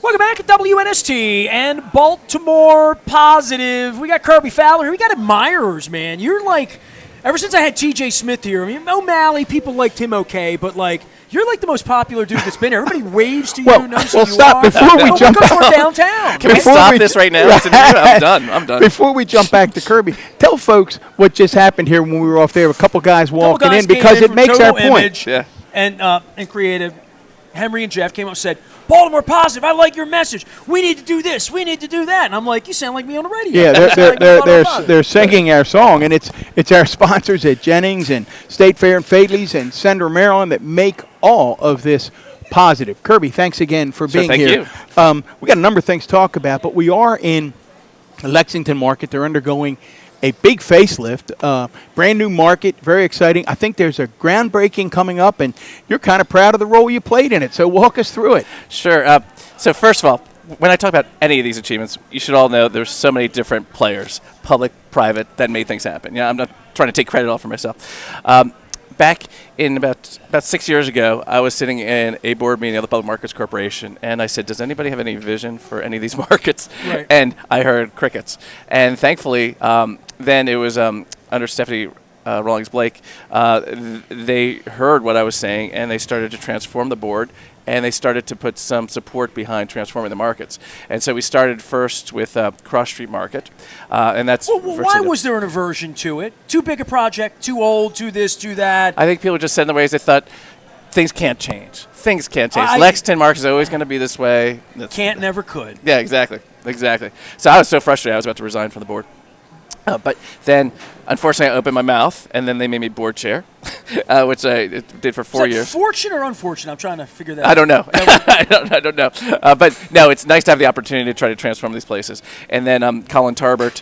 Welcome back to WNST and Baltimore Positive. We got Kirby Fowler here. We got admirers, man. You're like, ever since I had TJ Smith here, I mean, O'Malley, people liked him okay, but like, you're like the most popular dude that's been here. Everybody waves to you, knows who you stop are. before we jump welcome to downtown. Can we stop this right now? I'm done. I'm done. Before we jump back to Kirby, tell folks what just happened here when we were off there. A couple guys walking in because it makes our point. Yeah. And creative, Henry and Jeff came up and said, Baltimore Positive, I like your message. We need to do this. We need to do that. And I'm like, you sound like me on the radio. Yeah, they're singing our song, and it's our sponsors at Jennings and State Fair and Fadley's and Sender, Maryland that make all of this positive. Kirby, thanks again for being here. Thank you. We got a number of things to talk about, but we are in Lexington Market. They're undergoing a big facelift, brand new market, very exciting. I think there's a groundbreaking coming up, and you're kind of proud of the role you played in it. So walk us through it. Sure. So first of all, when I talk about any of these achievements, you should all know there's so many different players, public, private, that made things happen. I'm not trying to take credit all for myself. Back in about 6 years ago, I was sitting in a board meeting of the Public Markets Corporation, and I said, does anybody have any vision for any of these markets? Right. And I heard crickets. And thankfully, then it was under Stephanie Rawlings-Blake, they heard what I was saying, and they started to transform the board, and they started to put some support behind transforming the markets. And so we started first with Cross Street Market, and that's... Well, why was there an aversion to it? Too big a project, too old, too this, too that? I think people just said in the ways they thought, things can't change. Things can't change. Lexington Market is always going to be this way. Never could. Yeah, exactly. So I was so frustrated, I was about to resign from the board. But then, unfortunately, I opened my mouth, and then they made me board chair, which I did for 4 years. Fortunate or unfortunate? I'm trying to figure that out. I don't know. I don't know. But no, it's nice to have the opportunity to try to transform these places. And then Colin Tarbert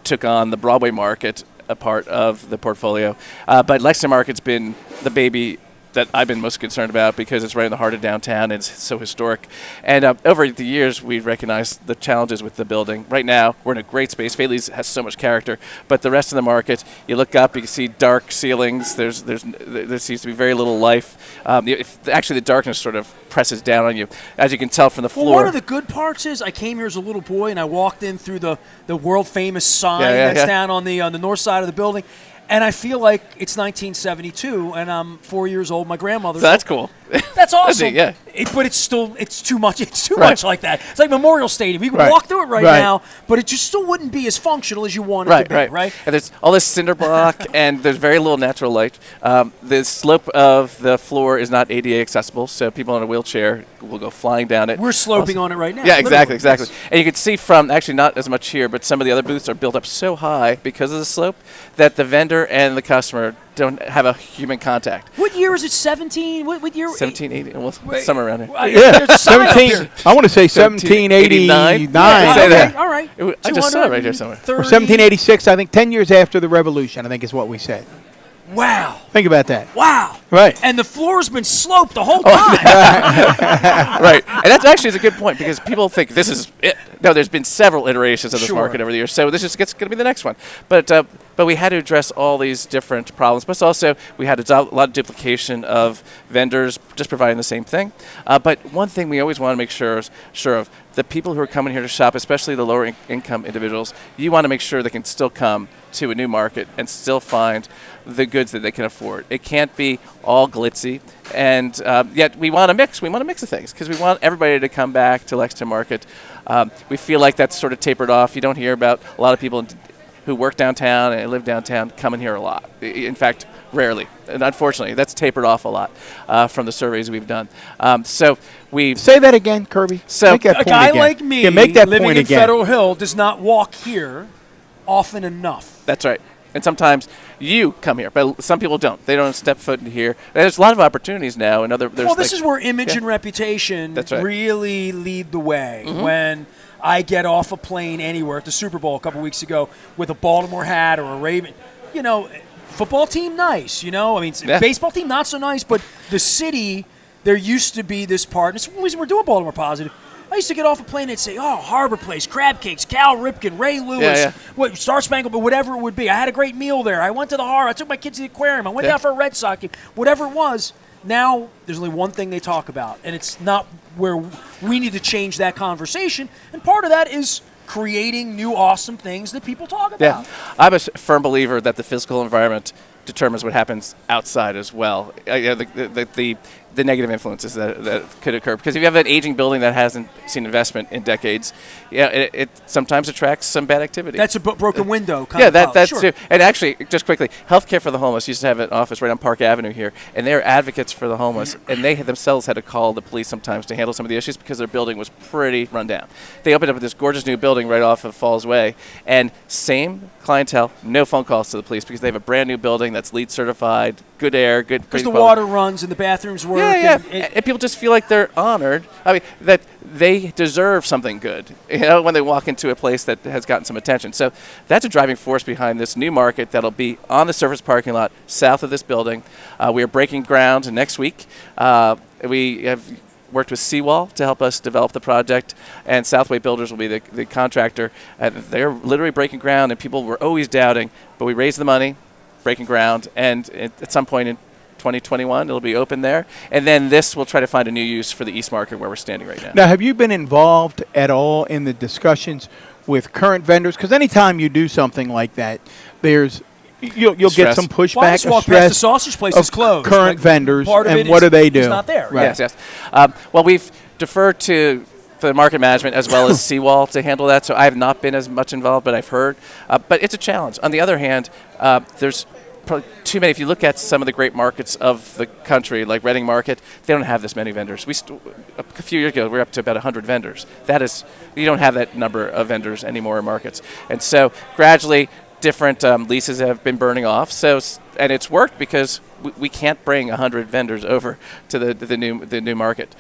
took on the Broadway market, a part of the portfolio. But Lexington Market's been the baby that I've been most concerned about because it's right in the heart of downtown. It's so historic. And over the years, we've recognized the challenges with the building. Right now, we're in a great space. Fadley's has so much character. But the rest of the market, you look up, you can see dark ceilings. There seems to be very little life. Actually, the darkness sort of presses down on you, as you can tell from the floor. Well, one of the good parts is I came here as a little boy, and I walked in through the world-famous sign that's down on the north side of the building. And I feel like it's 1972, and I'm 4 years old. My grandmother's. So that's cool. That's awesome. Yeah. But it's too much. It's too much like that. It's like Memorial Stadium. You can walk through it right now, but it just still wouldn't be as functional as you want it to be, right? And there's all this cinder block, and there's very little natural light. The slope of the floor is not ADA accessible, so people in a wheelchair will go flying down it. We're sloping on it right now. Yeah, exactly. And you can see from, actually not as much here, but some of the other booths are built up so high because of the slope that the vendor and the customer don't have a human contact. What year is it? 17? What year? 1780. Well, somewhere around here. Yeah, 17. I want to say 1789. Okay, all right. I just saw it right here somewhere. Or 1786. I think 10 years after the Revolution. I think is what we said. Wow. Think about that. Wow. Right. And the floor's been sloped the whole time. Right. And that's actually a good point because people think this is it. No, there's been several iterations of this market over the years, so this is going to be the next one. But we had to address all these different problems. Plus also, we had a lot of duplication of vendors just providing the same thing. But one thing we always want to make sure of, the people who are coming here to shop, especially the lower income individuals, you want to make sure they can still come to a new market and still find the goods that they can afford. It can't be all glitzy, and yet we want to mix. We want a mix of things because we want everybody to come back to Lexington Market. We feel like that's sort of tapered off. You don't hear about a lot of people who work downtown and live downtown coming here a lot. In fact, rarely. And unfortunately, that's tapered off a lot from the surveys we've done. So we say that again, Kirby. So make that a guy like me, make that living point in again. Federal Hill, does not walk here often enough. That's right. And sometimes you come here, but some people don't. They don't step foot in here. There's a lot of opportunities now. This is where image and reputation really lead the way. Mm-hmm. When I get off a plane anywhere at the Super Bowl a couple weeks ago with a Baltimore hat or a Raven, football team, nice. Baseball team, not so nice. But the city, there used to be this part. And it's the reason we're doing Baltimore Positive. I used to get off a plane and say, Harbor Place, crab cakes, Cal Ripken, Ray Lewis, Star Spangled, but whatever it would be. I had a great meal there. I went to the harbor. I took my kids to the aquarium. I went down for a Red Sox game. Whatever it was, Now there's only one thing they talk about, and it's not where we need to change that conversation. And part of that is creating new awesome things that people talk about. Yeah, I'm a firm believer that the physical environment determines what happens outside as well. The negative influences that could occur. Because if you have an aging building that hasn't seen investment in decades, it sometimes attracts some bad activity. That's a broken window. That's sure. too. And actually, just quickly, Healthcare for the Homeless used to have an office right on Park Avenue here, and they're advocates for the homeless, and they themselves had to call the police sometimes to handle some of the issues because their building was pretty run down. They opened up this gorgeous new building right off of Falls Way, and same clientele, no phone calls to the police because they have a brand new building that's LEED certified, good air, good. Because the water runs and the bathrooms work. And people just feel like they're honored. I mean, that they deserve something good, when they walk into a place that has gotten some attention. So that's a driving force behind this new market that'll be on the surface parking lot south of this building. We are breaking ground next week. We have worked with Seawall to help us develop the project, and Southway Builders will be the contractor. They're literally breaking ground, and people were always doubting, but we raised the money, breaking ground, and at some point in 2021 it'll be open there, and then this will try to find a new use for the East Market where we're standing right now. Now, have you been involved at all in the discussions with current vendors? Because anytime you do something like that, you'll get some pushback. Well, I just walked past the sausage place is closed. Current vendors, and what do they do? It's not there. Right. Yes. Well, we've deferred to the market management as well as Seawall to handle that, so I have not been as much involved, but I've heard. But it's a challenge. On the other hand, there's probably too many. If you look at some of the great markets of the country, like Reading Market, they don't have this many vendors. A few years ago, we were up to about 100 vendors. You don't have that number of vendors anymore in markets. And so gradually, different leases have been burning off. And it's worked because we can't bring 100 vendors over to the new market.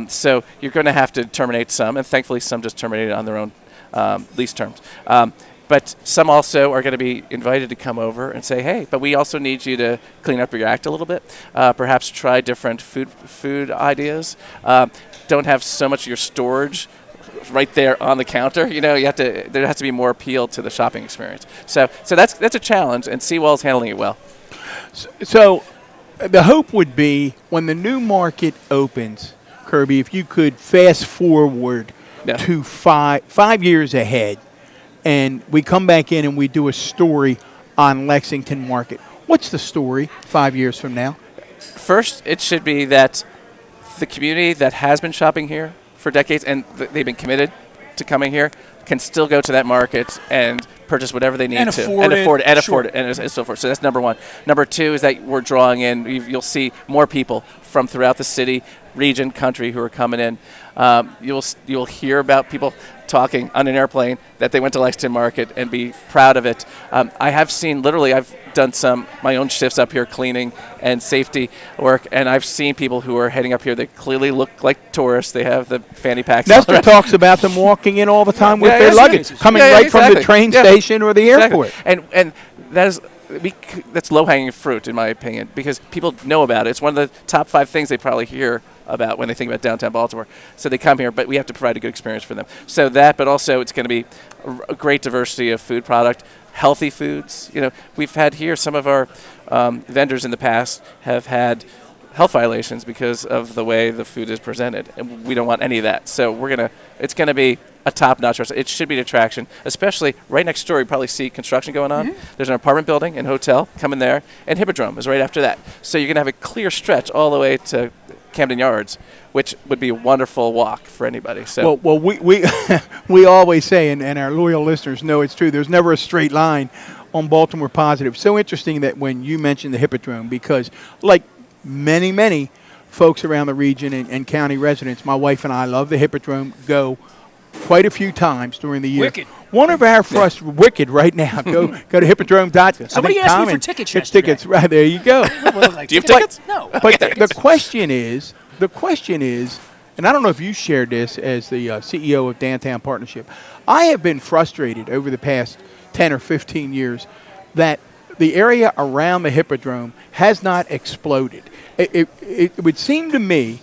So you're going to have to terminate some, and thankfully some just terminated on their own lease terms. But some also are going to be invited to come over and say, hey, but we also need you to clean up your act a little bit. Perhaps try different food ideas. Don't have so much of your storage right there on the counter. There has to be more appeal to the shopping experience. So that's a challenge, and Seawall's handling it well. So the hope would be when the new market opens, Kirby, if you could fast forward to 5 years ahead, and we come back in and we do a story on Lexington Market. What's the story 5 years from now? First, it should be that the community that has been shopping here for decades and they've been committed to coming here can still go to that market and purchase whatever they need and to afford it, and so forth. So that's number one. Number two is that we're drawing in. You'll see more people from throughout the city, region, country who are coming in. You'll hear about people talking on an airplane that they went to Lexington Market and be proud of it. I have seen, literally, I've done my own shifts up here, cleaning and safety work, and I've seen people who are heading up here that clearly look like tourists. They have the fanny packs. Nestor talks about them walking in all the time with their luggage, coming from the train station or the airport. And that's low-hanging fruit, in my opinion, because people know about it. It's one of the top 5 things they probably hear about when they think about downtown Baltimore. So they come here, but we have to provide a good experience for them. So that, but also it's going to be a great diversity of food product, healthy foods. We've had here some of our vendors in the past have had health violations because of the way the food is presented, and we don't want any of that. So it's going to be a top-notch restaurant. It should be an attraction, especially right next door. You probably see construction going on. Mm-hmm. There's an apartment building and hotel coming there, and Hippodrome is right after that. So you're going to have a clear stretch all the way to Camden Yards, which would be a wonderful walk for anybody. So well, we always say, and our loyal listeners know it's true, there's never a straight line on Baltimore Positive. So interesting that when you mentioned the Hippodrome, because like many folks around the region and county residents, my wife and I love the Hippodrome, go quite a few times during the year. Wicked. One of our wicked right now. Go to hippodrome.com. Somebody asked me for tickets yesterday. Tickets, right there you go. Do you have tickets? No. But the question is, and I don't know if you shared this as the CEO of Downtown Partnership, I have been frustrated over the past 10 or 15 years that the area around the Hippodrome has not exploded. It would seem to me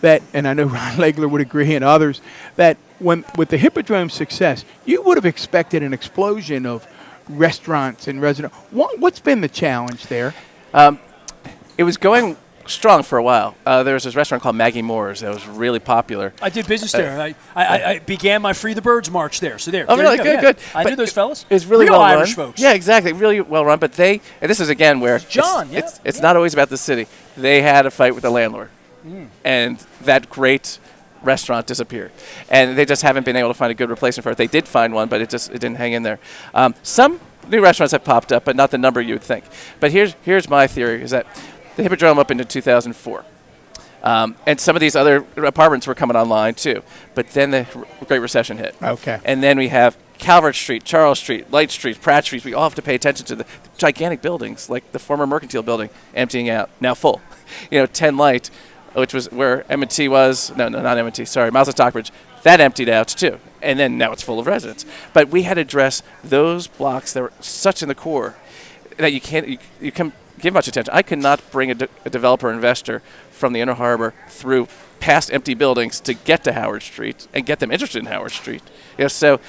that, and I know Ron Legler would agree and others, that with the Hippodrome's success, you would have expected an explosion of restaurants and residents. What's been the challenge there? It was going strong for a while. There was this restaurant called Maggie Moore's that was really popular. I did business there. I began my Free the Birds march there. So there. Oh, really? Good. I knew those fellas. It's really Real well Irish run. folks. Yeah, exactly. Really well run. But and this is again where it's not always about the city. They had a fight with the landlord, and that great restaurant disappeared, and they just haven't been able to find a good replacement for it. They did find one, but it didn't hang in there. Some new restaurants have popped up, but not the number you would think. But here's my theory: is that the Hippodrome opened in 2004. And some of these other apartments were coming online too. But then the Great Recession hit. Okay. And then we have Calvert Street, Charles Street, Light Street, Pratt Street. We all have to pay attention to the gigantic buildings, like the former Mercantile building, emptying out, now full. 10 Light, which was where M&T was. No, not M&T, sorry, Miles of Stockbridge. That emptied out too. And then now it's full of residents. But we had to address those blocks that were such in the core that you can't give much attention. I could not bring a developer investor from the Inner Harbor through past empty buildings to get to Howard Street and get them interested in Howard Street. So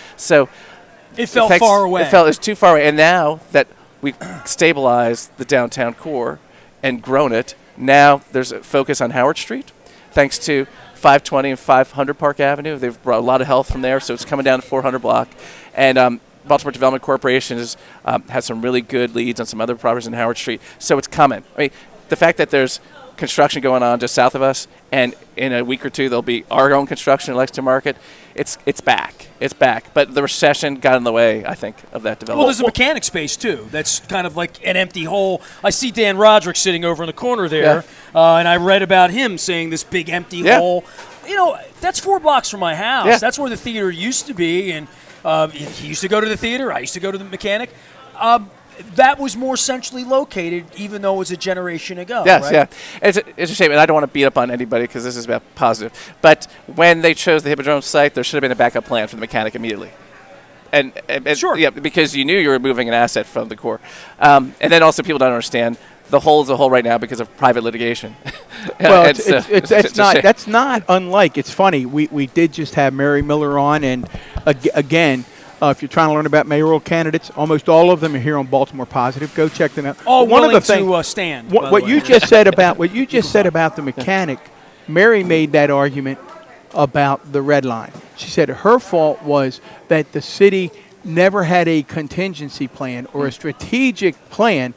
it felt far away. It was too far away. And now that we've stabilized the downtown core and grown it, now there's a focus on Howard Street, thanks to 520 and 500 Park Avenue. They've brought a lot of health from there, so it's coming down to 400 block. And Baltimore Development Corporation has some really good leads on some other properties in Howard Street, so it's coming. I mean, the fact that there's construction going on just south of us, and in a week or two there'll be our own construction in Lexington Market, it's back. It's back. But the recession got in the way, I think, of that development. Well, there's a mechanic space, too. That's kind of like an empty hole. I see Dan Roderick sitting over in the corner there, and I read about him saying this big empty hole. That's 4 blocks from my house. Yeah. That's where the theater used to be, and he used to go to the theater. I used to go to the mechanic. That was more centrally located, even though it was a generation ago. Yes, right? yeah. It's a shame, and I don't want to beat up on anybody because this is about positive. But when they chose the Hippodrome site, there should have been a backup plan for the mechanic immediately. And sure. Yeah, because you knew you were moving an asset from the core. And then also people don't understand the hole is a hole right now because of private litigation. Well, that's not unlike. It's funny. We did just have Mary Miller on, and again. If you're trying to learn about mayoral candidates, almost all of them are here on Baltimore Positive. Go check them out. All willing to stand. What you just said about the mechanic, Mary made that argument about the red line. She said her fault was that the city never had a contingency plan or a strategic plan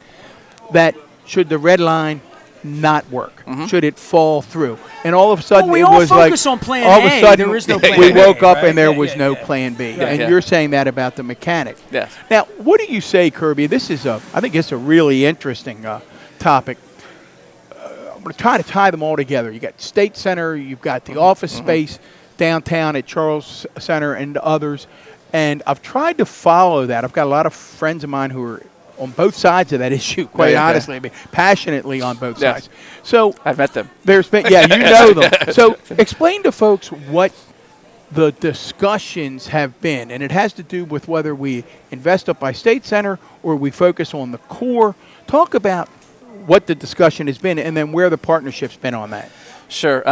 that should the red line not work, should it fall through, and all of a sudden we it all was focus like on plan all of a A, sudden there is no plan we B, woke up right? and there was no plan B, and you're saying that about the mechanic. Yes. Now, what do you say, Kirby? This is I think it's a really interesting topic. I'm going to try to tie them all together. You got State Center, you've got the office space downtown at Charles Center and others, and I've tried to follow that. I've got a lot of friends of mine who are on both sides of that issue, quite honestly, I mean, passionately on both sides. So I've met them. There's been, you know them. So explain to folks what the discussions have been, and it has to do with whether we invest up by State Center or we focus on the core. Talk about what the discussion has been, and then where the partnership's been on that. Sure.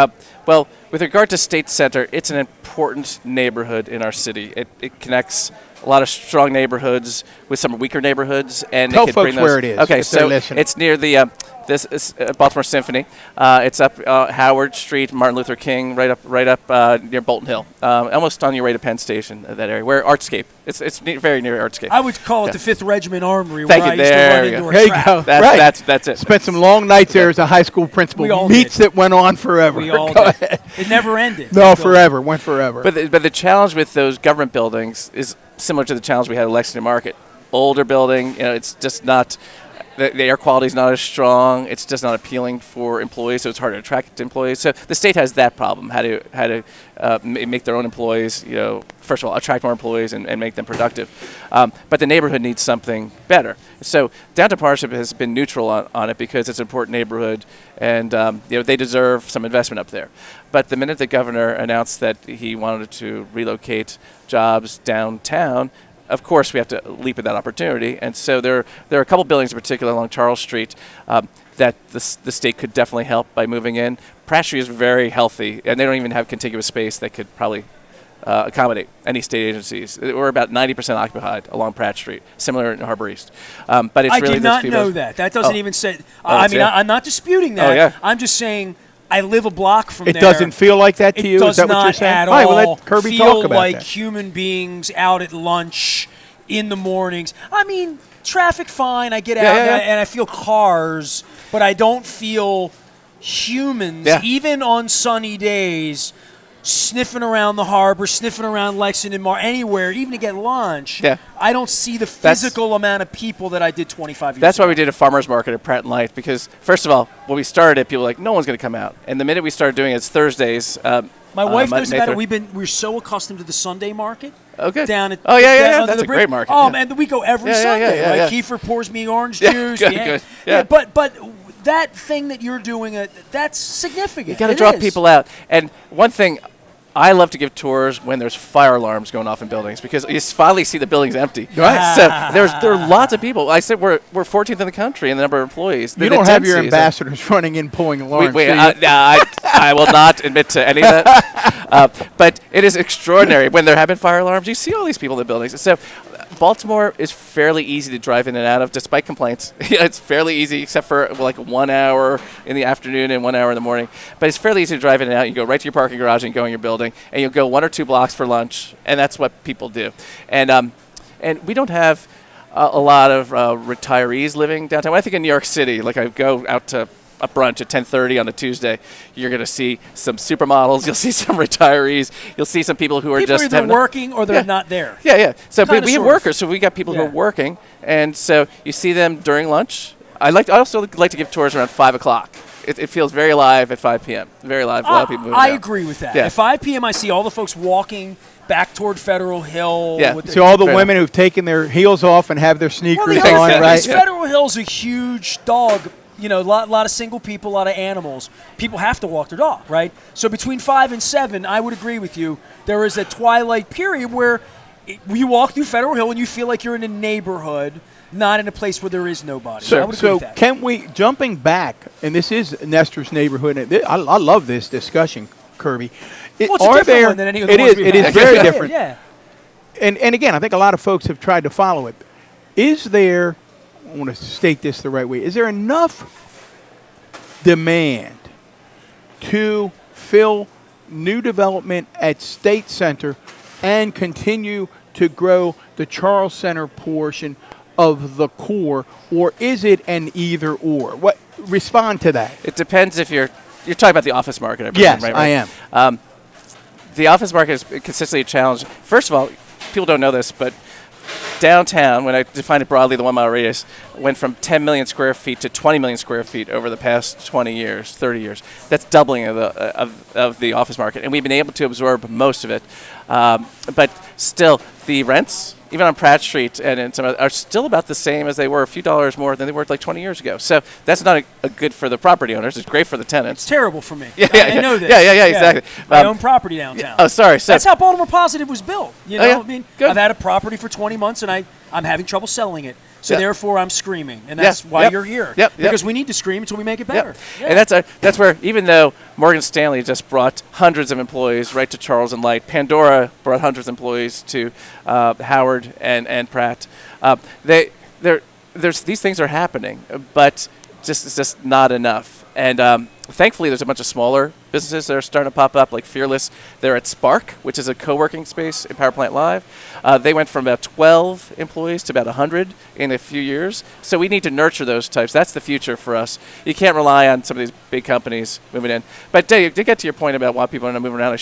Well, with regard to State Center, it's an important neighborhood in our city. It connects a lot of strong neighborhoods with some weaker neighborhoods, and tell it could folks bring those. where it is. Okay, so it's near the this is Baltimore Symphony. It's up Howard Street, Martin Luther King, right up near Bolton Hill, almost on your way to Penn Station. That area where Artscape. It's very near Artscape. I would call it the 5th Regiment Armory. Thank where you. I used to run into There you go. That's it. Spent some long nights there as a high school principal. Meets that went on forever. We all did. It never ended. No, forever. Went forever. But the challenge with those government buildings is similar to the challenge we had at Lexington Market. Older building, it's just not. The air quality is not as strong. It's just not appealing for employees, so it's hard to attract employees. So the state has that problem: how to make their own employees, first of all, attract more employees and make them productive. But the neighborhood needs something better. So Downtown Partnership has been neutral on it because it's an important neighborhood, and they deserve some investment up there. But the minute the governor announced that he wanted to relocate jobs downtown, of course, we have to leap at that opportunity, and so there are a couple buildings in particular along Charles Street that the state could definitely help by moving in. Pratt Street is very healthy, and they don't even have contiguous space that could probably accommodate any state agencies. We're about 90% occupied along Pratt Street, similar in Harbor East. But it's I really did not know that. That doesn't even say. I'm not disputing that. Oh, yeah. I'm just saying I live a block from there. It doesn't feel like that to you? It Is that what you're saying? does not at All right, well, all let Kirby feel talk about like that. human beings out at lunch in the mornings. I mean, traffic fine. I get out and I feel cars, but I don't feel humans, even on sunny days, sniffing around the harbor, sniffing around Lexington, anywhere, even to get lunch. Yeah. I don't see the physical amount of people that I did 25 years ago. That's why we did a farmer's market at Pratt & Light, because, first of all, when we started it, people were like, no one's going to come out. And the minute we started doing it, it's Thursdays. My wife knows about it. We're so accustomed to the Sunday market. Okay. Down at That's a great market. Oh, man, we go every Sunday. Yeah. Kiefer pours me orange juice. Good. But that thing that you're doing, that's significant. You got to draw people out. And one thing, I love to give tours when there's fire alarms going off in buildings, because you finally see the buildings empty. Right. So there are lots of people. I said we're 14th in the country in the number of employees. You don't have your ambassadors running in pulling alarms. I will not admit to any of that. But it is extraordinary when there have been fire alarms. You see all these people in the buildings. So Baltimore is fairly easy to drive in and out of, despite complaints. It's fairly easy, except for like 1 hour in the afternoon and 1 hour in the morning. But it's fairly easy to drive in and out. You go right to your parking garage and go in your building, and you'll go 1 or 2 blocks for lunch, and that's what people do. And we don't have a lot of retirees living downtown. When I think in New York City, like I go out to a brunch at 10:30 on a Tuesday, you're going to see some supermodels, you'll see some retirees, you'll see some people who are people just either working or they're not there. Yeah. So we have workers, so we got people who are working, and so you see them during lunch. I also like to give tours around 5 o'clock. It feels very alive at 5 p.m. Very alive. A lot of people moving I out. agree with that. Yeah. At 5 p.m., I see all the folks walking back toward Federal Hill. Yeah. So all the women who've taken their heels off and have their sneakers on, right? Federal Hill's a huge dog. A lot of single people, a lot of animals. People have to walk their dog, right? So between 5 and 7, I would agree with you. There is a twilight period where you walk through Federal Hill and you feel like you're in a neighborhood, not in a place where there is nobody. I would agree with that. Can we, jumping back, and this is Nestor's neighborhood, and I love this discussion, Kirby. It's a different one than any of the ones we've had. It is very different. Yeah. And again, I think a lot of folks have tried to follow it. Is there, I want to state this the right way, is there enough demand to fill new development at State Center and continue to grow the Charles Center portion of the core, or is it an either or? Respond to that. It depends if you're talking about the office market. I presume, Yes, right? I am. The office market is consistently a challenge. First of all, people don't know this, but downtown, when I define it broadly, the 1 mile radius, went from 10 million square feet to 20 million square feet over the past 20 years, 30 years. That's doubling of the office market, and we've been able to absorb most of it. But still, the rents, even on Pratt Street and some are still about the same as they were, a few dollars more than they were like 20 years ago. So that's not a good for the property owners. It's great for the tenants. It's terrible for me. I know this. Yeah, exactly. I own property downtown. Oh, sorry. So that's how Baltimore Positive was built. I mean, Good. I've had a property for 20 months, and I'm having trouble selling it. So therefore, I'm screaming, and that's Yeah. why Yep. you're here. Yep. Because we need to scream until we make it better. And that's where, even though Morgan Stanley just brought hundreds of employees right to Charles and Light, Pandora brought hundreds of employees to Howard and Pratt. There's these things are happening, but it's just not enough. And thankfully, there's a bunch of smaller businesses that are starting to pop up, like Fearless. They're at Spark, which is a co-working space in Power Plant Live. They went from about 12 employees to about 100 in a few years. So we need to nurture those types. That's the future for us. You can't rely on some of these big companies moving in. But Dave, to get to your point about why people are not moving around,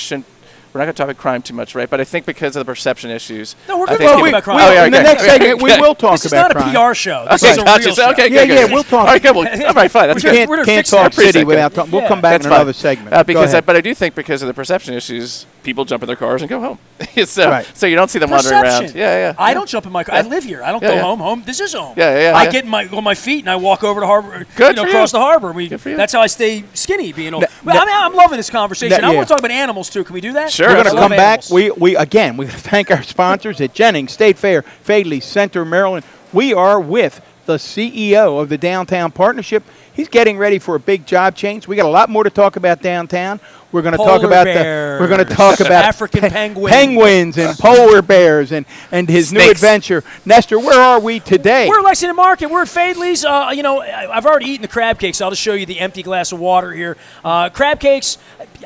we're not going to talk about crime too much, right? But I think because of the perception issues. No, we're going to talk about crime. In the next segment, we will talk about crime. This is not a PR show. This is a real show. Okay, good. We'll talk. All right, good. All right, fine. That's good. Can't talk city without talking. We'll come back in another segment. But I do think because of the perception issues, people jump in their cars and go home. So you don't see them wandering around. Yeah. I don't jump in my car. I live here. I don't go home. This is home. Yeah. I get on my feet and I walk over to harbor. Across the harbor. That's how I stay skinny. Being old. I'm loving this conversation. I want to talk about animals too. Can we do that? Sure. We're going to come back. We thank our sponsors at Jennings, State Fair, Fadley, Center, Maryland. We are with the CEO of the Downtown Partnership. He's getting ready for a big job change. We got a lot more to talk about downtown. We're going to Polar talk about bears, we're going to talk about African penguins and polar bears and his new adventure. Nestor, where are we today? We're at Lexington Market. We're at Fadley's. You know, I've already eaten the crab cakes. I'll just show you the empty glass of water here. Crab cakes.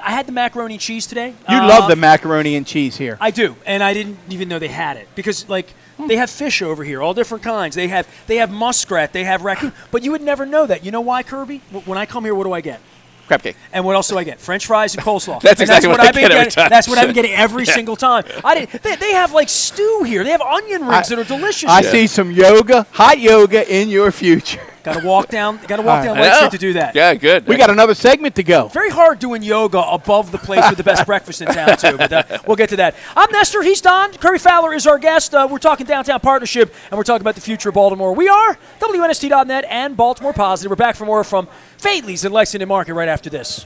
I had the macaroni and cheese today. You love the macaroni and cheese here. I do, and I didn't even know they had it because they have fish over here, all different kinds. They have muskrat, they have raccoon, but you would never know that. You know why, Kirby? When I come here, what do I get? Crab cake. And what else do I get? French fries and coleslaw. That's exactly what I get every time. That's what I've been getting every single time. They have like stew here. They have onion rings that are delicious. I see some hot yoga in your future. Got to walk down Lake Street to do that. Yeah, good. We got another segment to go. Very hard doing yoga above the place with the best breakfast in town, too. But we'll get to that. I'm Nestor. He's Don. Kirby Fowler is our guest. We're talking downtown partnership, and we're talking about the future of Baltimore. We are WNST.net and Baltimore Positive. We're back for more from Fadley's in Lexington Market right after this.